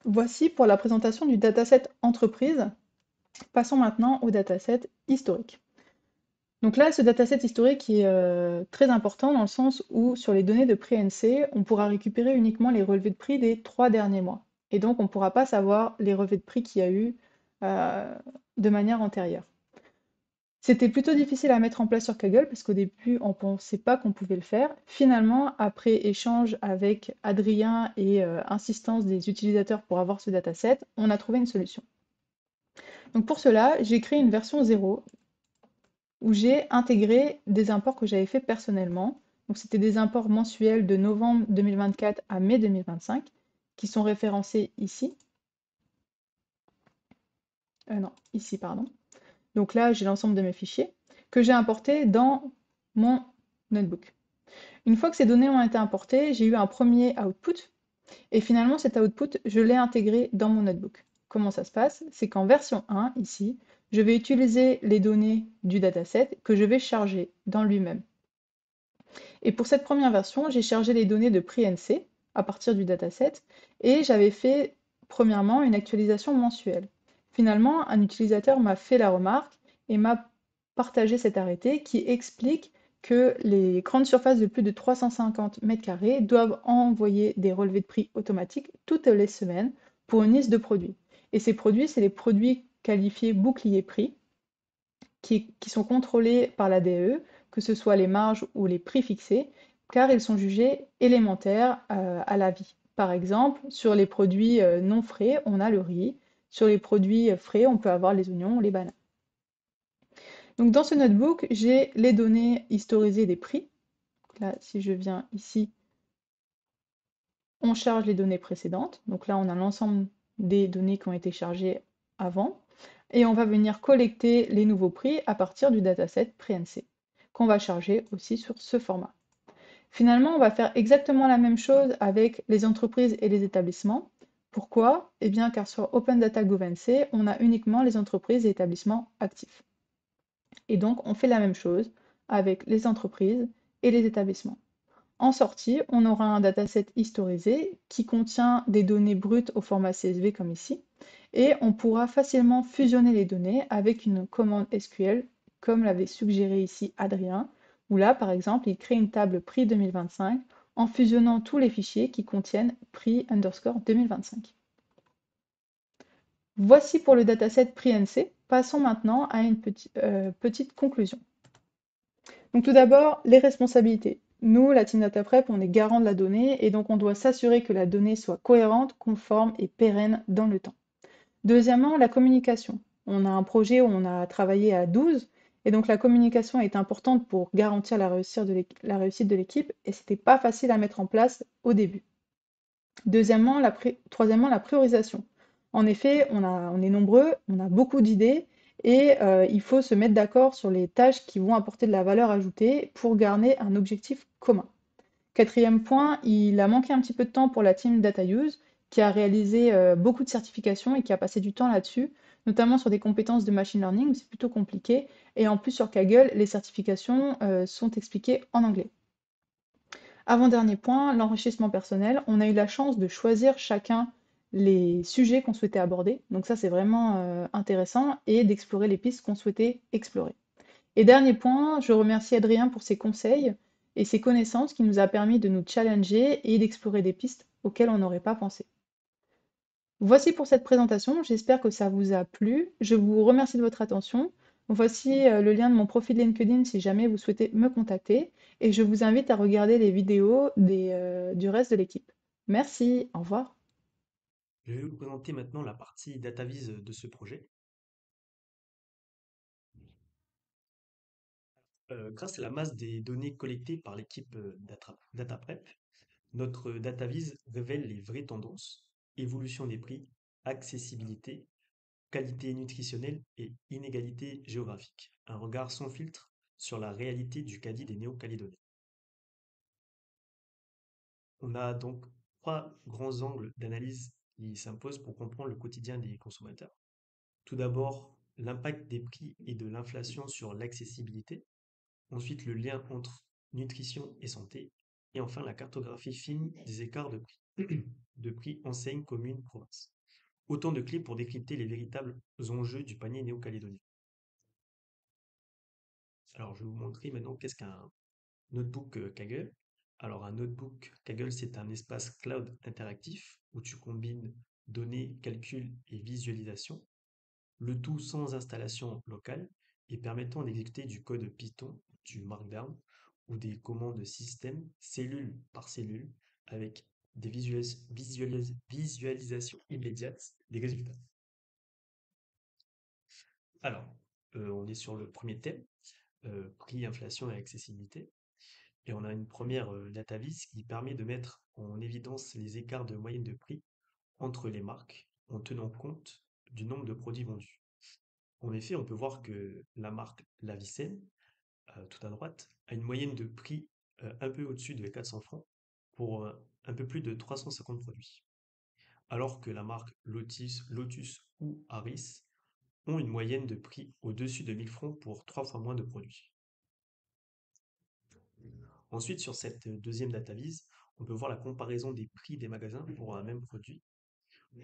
Voici pour la présentation du dataset entreprise. Passons maintenant au dataset historique. Donc là, ce dataset historique est très important dans le sens où sur les données de prix NC, on pourra récupérer uniquement les relevés de prix des 3 derniers mois. Et donc, on ne pourra pas savoir les relevés de prix qu'il y a eu de manière antérieure. C'était plutôt difficile à mettre en place sur Kaggle parce qu'au début, on ne pensait pas qu'on pouvait le faire. Finalement, après échange avec Adrien et insistance des utilisateurs pour avoir ce dataset, on a trouvé une solution. Donc pour cela, j'ai créé une version 0 où j'ai intégré des imports que j'avais fait personnellement. Donc c'était des imports mensuels de novembre 2024 à mai 2025 qui sont référencés ici. Non, ici, pardon. Donc là, j'ai l'ensemble de mes fichiers que j'ai importés dans mon notebook. Une fois que ces données ont été importées, j'ai eu un premier output et finalement cet output, je l'ai intégré dans mon notebook. Comment ça se passe? C'est qu'en version 1, ici, je vais utiliser les données du dataset que je vais charger dans lui-même. Et pour cette première version, j'ai chargé les données de prix NC à partir du dataset et j'avais fait premièrement une actualisation mensuelle. Finalement, un utilisateur m'a fait la remarque et m'a partagé cet arrêté qui explique que les grandes surfaces de plus de 350 m² doivent envoyer des relevés de prix automatiques toutes les semaines pour une liste de produits. Et ces produits, c'est les produits qualifiés bouclier prix qui sont contrôlés par la DE, que ce soit les marges ou les prix fixés, car ils sont jugés élémentaires à la vie. Par exemple, sur les produits non frais, on a le riz. Sur les produits frais, on peut avoir les oignons ou les bananes. Donc dans ce notebook, j'ai les données historisées des prix. Là, si je viens ici, on charge les données précédentes. Donc là, on a l'ensemble des données qui ont été chargées avant. Et on va venir collecter les nouveaux prix à partir du dataset PreNC, qu'on va charger aussi sur ce format. Finalement, on va faire exactement la même chose avec les entreprises et les établissements. Pourquoi? Eh bien, car sur Open Data GovNC, on a uniquement les entreprises et établissements actifs. Et donc, on fait la même chose avec les entreprises et les établissements. En sortie, on aura un dataset historisé qui contient des données brutes au format CSV comme ici, et on pourra facilement fusionner les données avec une commande SQL, comme l'avait suggéré ici Adrien, où là, par exemple, il crée une table prix 2025 en fusionnant tous les fichiers qui contiennent prix underscore 2025. Voici pour le dataset prix NC. Passons maintenant à une petite conclusion. Donc tout d'abord, les responsabilités. Nous, la Team Data Prep, on est garant de la donnée et donc on doit s'assurer que la donnée soit cohérente, conforme et pérenne dans le temps. Deuxièmement, la communication. On a un projet où on a travaillé à 12 et donc la communication est importante pour garantir la réussite de l'équipe et c'était pas facile à mettre en place au début. Troisièmement, la priorisation. En effet, on est nombreux, on a beaucoup d'idées et il faut se mettre d'accord sur les tâches qui vont apporter de la valeur ajoutée pour garder un objectif commun. Quatrième point, il a manqué un petit peu de temps pour la team Data Use, qui a réalisé beaucoup de certifications et qui a passé du temps là-dessus, notamment sur des compétences de machine learning, où c'est plutôt compliqué. Et en plus, sur Kaggle, les certifications sont expliquées en anglais. Avant-dernier point, l'enrichissement personnel. On a eu la chance de choisir chacun les sujets qu'on souhaitait aborder. Donc ça, c'est vraiment intéressant et d'explorer les pistes qu'on souhaitait explorer. Et dernier point, je remercie Adrien pour ses conseils et ses connaissances qui nous a permis de nous challenger et d'explorer des pistes auxquelles on n'aurait pas pensé. Voici pour cette présentation, j'espère que ça vous a plu. Je vous remercie de votre attention. Voici le lien de mon profil LinkedIn si jamais vous souhaitez me contacter et je vous invite à regarder les vidéos du reste de l'équipe. Merci, au revoir. Je vais vous présenter maintenant la partie DataVis de ce projet. Grâce à la masse des données collectées par l'équipe DataPrep, notre DataVis révèle les vraies tendances, évolution des prix, accessibilité, qualité nutritionnelle et inégalité géographique. Un regard sans filtre sur la réalité du caddie des Néo-Calédoniens. On a donc trois grands angles d'analyse qui s'imposent pour comprendre le quotidien des consommateurs. Tout d'abord, l'impact des prix et de l'inflation sur l'accessibilité. Ensuite, le lien entre nutrition et santé. Et enfin, la cartographie fine des écarts de prix. De prix enseigne, commune, province. Autant de clés pour décrypter les véritables enjeux du panier néo-calédonien. Alors, je vais vous montrer maintenant qu'est-ce qu'un notebook Kaggle. Alors, un notebook Kaggle, c'est un espace cloud interactif où tu combines données, calculs et visualisation, le tout sans installation locale et permettant d'exécuter du code Python, du Markdown ou des commandes système cellule par cellule avec des visualisations immédiates des résultats. Alors, on est sur le premier thème, prix, inflation et accessibilité. Et on a une première database qui permet de mettre en évidence les écarts de moyenne de prix entre les marques en tenant compte du nombre de produits vendus. En effet, on peut voir que la marque Lavicenne, tout à droite, a une moyenne de prix un peu au-dessus de 400 francs pour un peu plus de 350 produits. Alors que la marque Lotus ou Harris ont une moyenne de prix au-dessus de 1000 francs pour 3 fois moins de produits. Ensuite, sur cette deuxième database, on peut voir la comparaison des prix des magasins pour un même produit.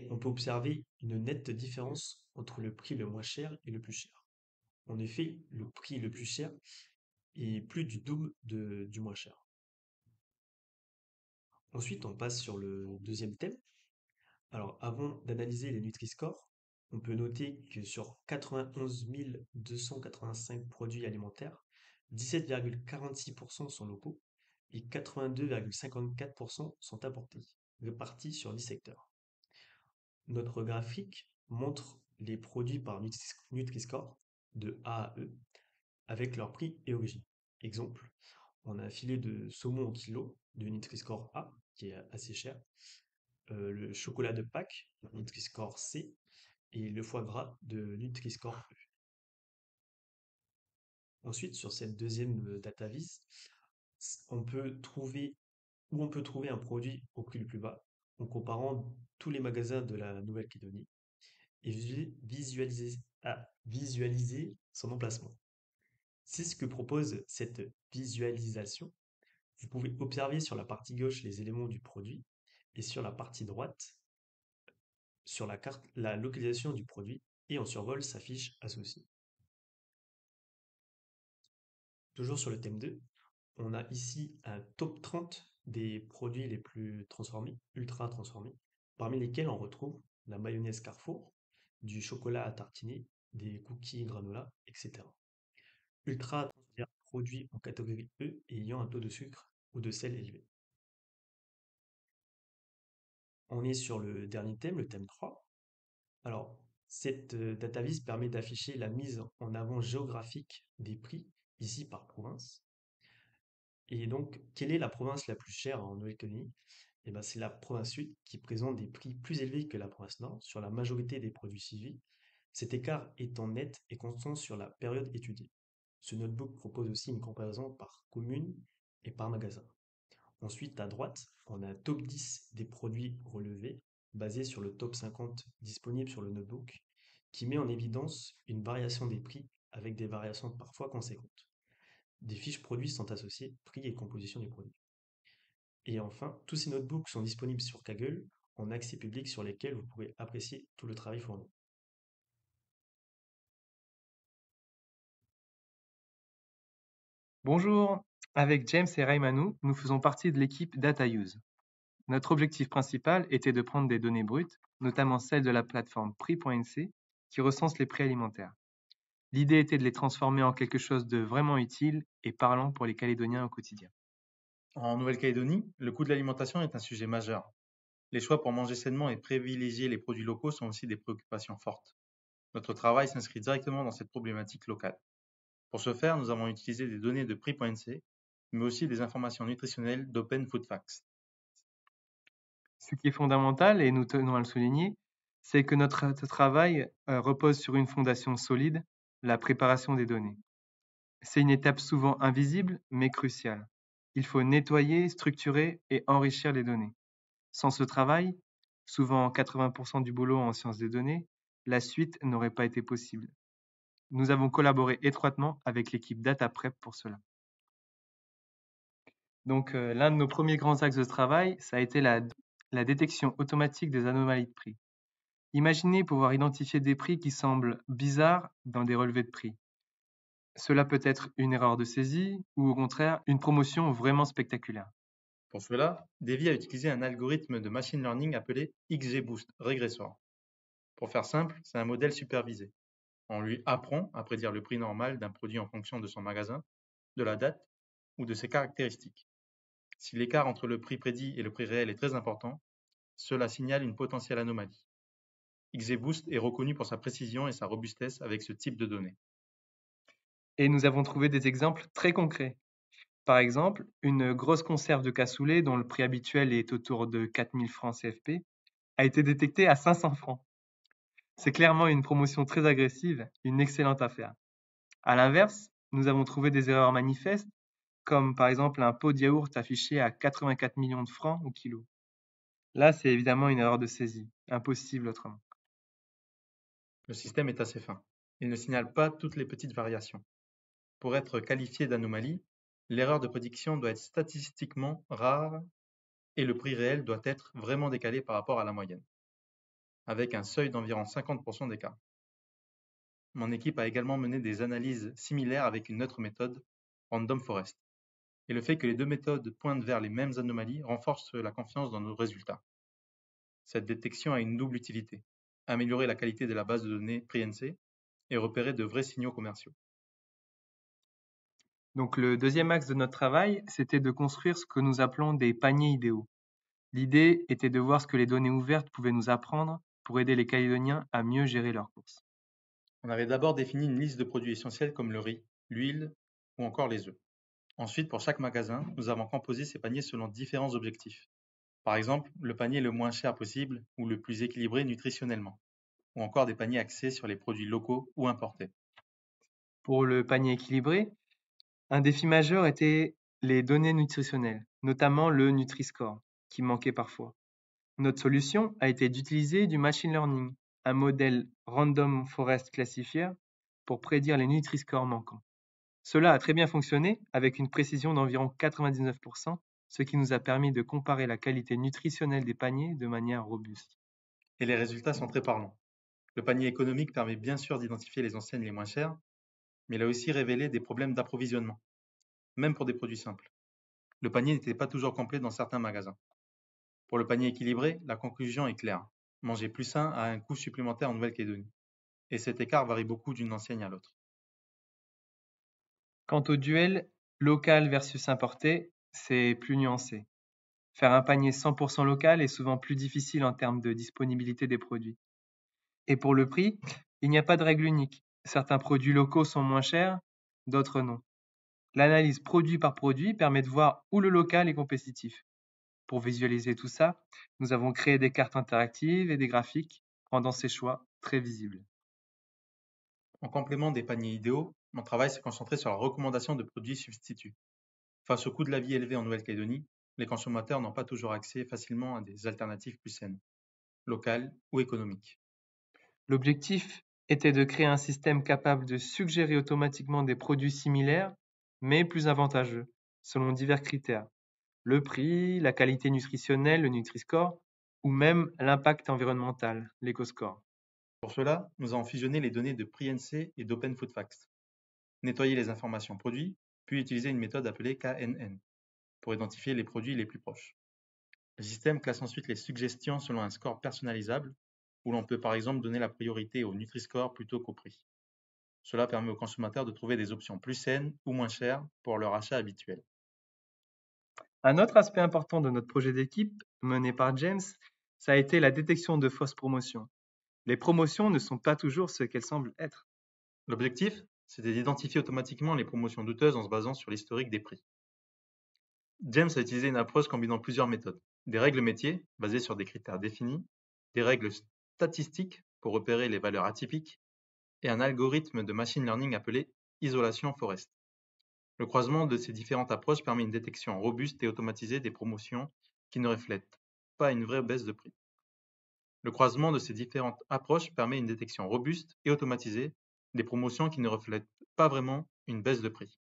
On peut observer une nette différence entre le prix le moins cher et le plus cher. En effet, le prix le plus cher est plus du double du moins cher. Ensuite, on passe sur le deuxième thème. Alors, avant d'analyser les Nutri-Score, on peut noter que sur 91 285 produits alimentaires, 17,46% sont locaux et 82,54% sont importés, répartis sur 10 secteurs. Notre graphique montre les produits par Nutri-Score de A à E avec leur prix et origine. Exemple, on a un filet de saumon au kilo de Nutri-Score A qui est assez cher, le chocolat de Pâques, Nutri-Score C, et le foie gras de Nutri-Score E. Ensuite, sur cette deuxième DataVis, on peut trouver où on peut trouver un produit au prix le plus bas en comparant tous les magasins de la Nouvelle-Calédonie et visualiser son emplacement. C'est ce que propose cette visualisation. Vous pouvez observer sur la partie gauche les éléments du produit et sur la partie droite, sur la carte, la localisation du produit et en survol sa fiche associée. Toujours sur le thème 2, on a ici un top 30 des produits les plus transformés, ultra transformés, parmi lesquels on retrouve la mayonnaise Carrefour, du chocolat à tartiner, des cookies granola, etc. Ultra transformés, produits en catégorie E et ayant un taux de sucre ou de sel élevé. On est sur le dernier thème, le thème 3. Alors, cette database permet d'afficher la mise en avant géographique des prix, ici par province. Et donc, quelle est la province la plus chère en Nouvelle-Calédonie? Eh ben, c'est la province sud qui présente des prix plus élevés que la province nord sur la majorité des produits suivis, cet écart étant net et constant sur la période étudiée. Ce notebook propose aussi une comparaison par commune et par magasin. Ensuite, à droite, on a un top 10 des produits relevés, basé sur le top 50 disponible sur le notebook, qui met en évidence une variation des prix avec des variations parfois conséquentes. Des fiches produits sont associées, prix et composition du produit. Et enfin, tous ces notebooks sont disponibles sur Kaggle en accès public sur lesquels vous pourrez apprécier tout le travail fourni. Bonjour, avec James et Raymanou, nous faisons partie de l'équipe DataUse. Notre objectif principal était de prendre des données brutes, notamment celles de la plateforme Prix.nc, qui recense les prix alimentaires. L'idée était de les transformer en quelque chose de vraiment utile et parlant pour les Calédoniens au quotidien. En Nouvelle-Calédonie, le coût de l'alimentation est un sujet majeur. Les choix pour manger sainement et privilégier les produits locaux sont aussi des préoccupations fortes. Notre travail s'inscrit directement dans cette problématique locale. Pour ce faire, nous avons utilisé des données de prix.nc, mais aussi des informations nutritionnelles d'Open Food Facts. Ce qui est fondamental, et nous tenons à le souligner, c'est que notre travail repose sur une fondation solide, la préparation des données. C'est une étape souvent invisible, mais cruciale. Il faut nettoyer, structurer et enrichir les données. Sans ce travail, souvent 80% du boulot en sciences des données, la suite n'aurait pas été possible. Nous avons collaboré étroitement avec l'équipe DataPrep pour cela. Donc, l'un de nos premiers grands axes de travail, ça a été la détection automatique des anomalies de prix. Imaginez pouvoir identifier des prix qui semblent bizarres dans des relevés de prix. Cela peut être une erreur de saisie ou au contraire une promotion vraiment spectaculaire. Pour cela, Davy a utilisé un algorithme de machine learning appelé XGBoost Regressor. Pour faire simple, c'est un modèle supervisé. On lui apprend à prédire le prix normal d'un produit en fonction de son magasin, de la date ou de ses caractéristiques. Si l'écart entre le prix prédit et le prix réel est très important, cela signale une potentielle anomalie. XGBoost est reconnu pour sa précision et sa robustesse avec ce type de données. Et nous avons trouvé des exemples très concrets. Par exemple, une grosse conserve de cassoulet dont le prix habituel est autour de 4000 francs CFP a été détectée à 500 francs. C'est clairement une promotion très agressive, une excellente affaire. À l'inverse, nous avons trouvé des erreurs manifestes, comme par exemple un pot de yaourt affiché à 84 millions de francs au kilo. Là, c'est évidemment une erreur de saisie, impossible autrement. Le système est assez fin. Il ne signale pas toutes les petites variations. Pour être qualifié d'anomalie, l'erreur de prédiction doit être statistiquement rare et le prix réel doit être vraiment décalé par rapport à la moyenne, avec un seuil d'environ 50% d'écart. Mon équipe a également mené des analyses similaires avec une autre méthode, Random Forest. Et le fait que les deux méthodes pointent vers les mêmes anomalies renforce la confiance dans nos résultats. Cette détection a une double utilité, améliorer la qualité de la base de données PRI-NC et repérer de vrais signaux commerciaux. Donc le deuxième axe de notre travail, c'était de construire ce que nous appelons des paniers idéaux. L'idée était de voir ce que les données ouvertes pouvaient nous apprendre pour aider les Calédoniens à mieux gérer leurs courses. On avait d'abord défini une liste de produits essentiels comme le riz, l'huile ou encore les œufs. Ensuite, pour chaque magasin, nous avons composé ces paniers selon différents objectifs. Par exemple, le panier le moins cher possible ou le plus équilibré nutritionnellement, ou encore des paniers axés sur les produits locaux ou importés. Pour le panier équilibré, un défi majeur était les données nutritionnelles, notamment le Nutri-Score, qui manquait parfois. Notre solution a été d'utiliser du machine learning, un modèle Random Forest Classifier, pour prédire les Nutri-Scores manquants. Cela a très bien fonctionné avec une précision d'environ 99%, ce qui nous a permis de comparer la qualité nutritionnelle des paniers de manière robuste. Et les résultats sont très parlants. Le panier économique permet bien sûr d'identifier les enseignes les moins chères, mais il a aussi révélé des problèmes d'approvisionnement, même pour des produits simples. Le panier n'était pas toujours complet dans certains magasins. Pour le panier équilibré, la conclusion est claire. Manger plus sain a un coût supplémentaire en Nouvelle-Calédonie. Et cet écart varie beaucoup d'une enseigne à l'autre. Quant au duel local versus importé, c'est plus nuancé. Faire un panier 100% local est souvent plus difficile en termes de disponibilité des produits. Et pour le prix, il n'y a pas de règle unique. Certains produits locaux sont moins chers, d'autres non. L'analyse produit par produit permet de voir où le local est compétitif. Pour visualiser tout ça, nous avons créé des cartes interactives et des graphiques, rendant ces choix très visibles. En complément des paniers idéaux, mon travail s'est concentré sur la recommandation de produits substituts. Face au coût de la vie élevé en Nouvelle-Calédonie, les consommateurs n'ont pas toujours accès facilement à des alternatives plus saines, locales ou économiques. L'objectif était de créer un système capable de suggérer automatiquement des produits similaires, mais plus avantageux, selon divers critères. Le prix, la qualité nutritionnelle, le Nutri-Score, ou même l'impact environnemental, l'EcoScore. Pour cela, nous avons fusionné les données de PRI-NC et d'Open Food Facts, nettoyé les informations produits, puis utilisé une méthode appelée KNN pour identifier les produits les plus proches. Le système classe ensuite les suggestions selon un score personnalisable, où l'on peut par exemple donner la priorité au Nutri-Score plutôt qu'au prix. Cela permet aux consommateurs de trouver des options plus saines ou moins chères pour leur achat habituel. Un autre aspect important de notre projet d'équipe, mené par James, ça a été la détection de fausses promotions. Les promotions ne sont pas toujours ce qu'elles semblent être. L'objectif, c'était d'identifier automatiquement les promotions douteuses en se basant sur l'historique des prix. James a utilisé une approche combinant plusieurs méthodes. Des règles métiers, basées sur des critères définis, des règles statistiques pour repérer les valeurs atypiques, et un algorithme de machine learning appelé isolation Forest. Le croisement de ces différentes approches permet une détection robuste et automatisée des promotions qui ne reflètent pas une vraie baisse de prix. Le croisement de ces différentes approches permet une détection robuste et automatisée des promotions qui ne reflètent pas vraiment une baisse de prix.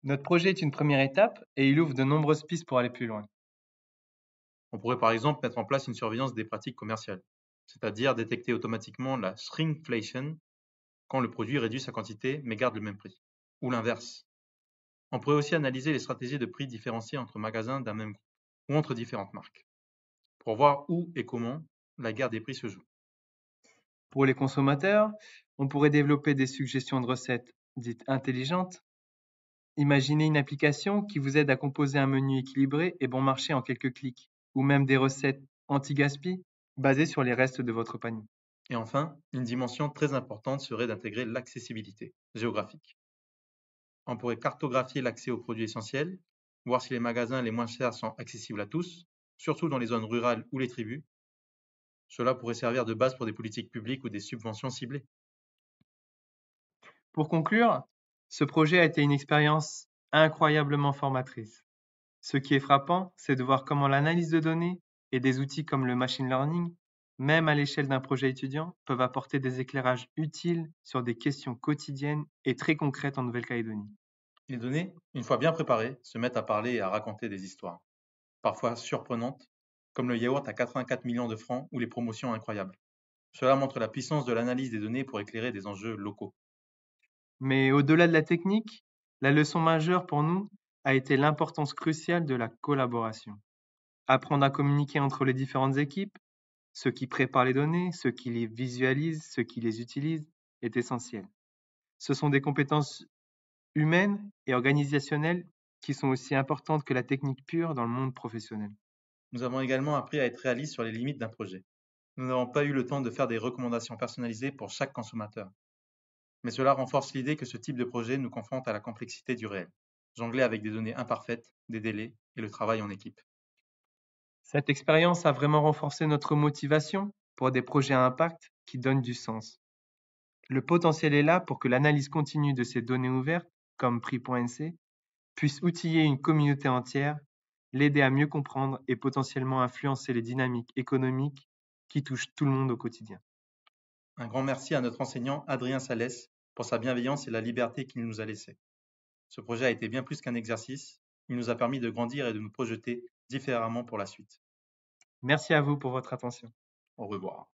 Notre projet est une première étape et il ouvre de nombreuses pistes pour aller plus loin. On pourrait par exemple mettre en place une surveillance des pratiques commerciales, c'est-à-dire détecter automatiquement la shrinkflation quand le produit réduit sa quantité mais garde le même prix, ou l'inverse. On pourrait aussi analyser les stratégies de prix différenciées entre magasins d'un même groupe ou entre différentes marques, pour voir où et comment la guerre des prix se joue. Pour les consommateurs, on pourrait développer des suggestions de recettes dites intelligentes. Imaginez une application qui vous aide à composer un menu équilibré et bon marché en quelques clics, ou même des recettes anti-gaspi basées sur les restes de votre panier. Et enfin, une dimension très importante serait d'intégrer l'accessibilité géographique. On pourrait cartographier l'accès aux produits essentiels, voir si les magasins les moins chers sont accessibles à tous, surtout dans les zones rurales ou les tribus. Cela pourrait servir de base pour des politiques publiques ou des subventions ciblées. Pour conclure, ce projet a été une expérience incroyablement formatrice. Ce qui est frappant, c'est de voir comment l'analyse de données et des outils comme le machine learning, même à l'échelle d'un projet étudiant, peuvent apporter des éclairages utiles sur des questions quotidiennes et très concrètes en Nouvelle-Calédonie. Les données, une fois bien préparées, se mettent à parler et à raconter des histoires, parfois surprenantes, comme le yaourt à 84 millions de francs ou les promotions incroyables. Cela montre la puissance de l'analyse des données pour éclairer des enjeux locaux. Mais au-delà de la technique, la leçon majeure pour nous a été l'importance cruciale de la collaboration. Apprendre à communiquer entre les différentes équipes, ceux qui préparent les données, ceux qui les visualisent, ceux qui les utilisent, est essentiel. Ce sont des compétences humaines et organisationnelles qui sont aussi importantes que la technique pure dans le monde professionnel. Nous avons également appris à être réalistes sur les limites d'un projet. Nous n'avons pas eu le temps de faire des recommandations personnalisées pour chaque consommateur. Mais cela renforce l'idée que ce type de projet nous confronte à la complexité du réel, jongler avec des données imparfaites, des délais et le travail en équipe. Cette expérience a vraiment renforcé notre motivation pour des projets à impact qui donnent du sens. Le potentiel est là pour que l'analyse continue de ces données ouvertes, comme Prix.nc, puisse outiller une communauté entière, l'aider à mieux comprendre et potentiellement influencer les dynamiques économiques qui touchent tout le monde au quotidien. Un grand merci à notre enseignant Adrien Salès pour sa bienveillance et la liberté qu'il nous a laissée. Ce projet a été bien plus qu'un exercice, il nous a permis de grandir et de nous projeter différemment pour la suite. Merci à vous pour votre attention. Au revoir.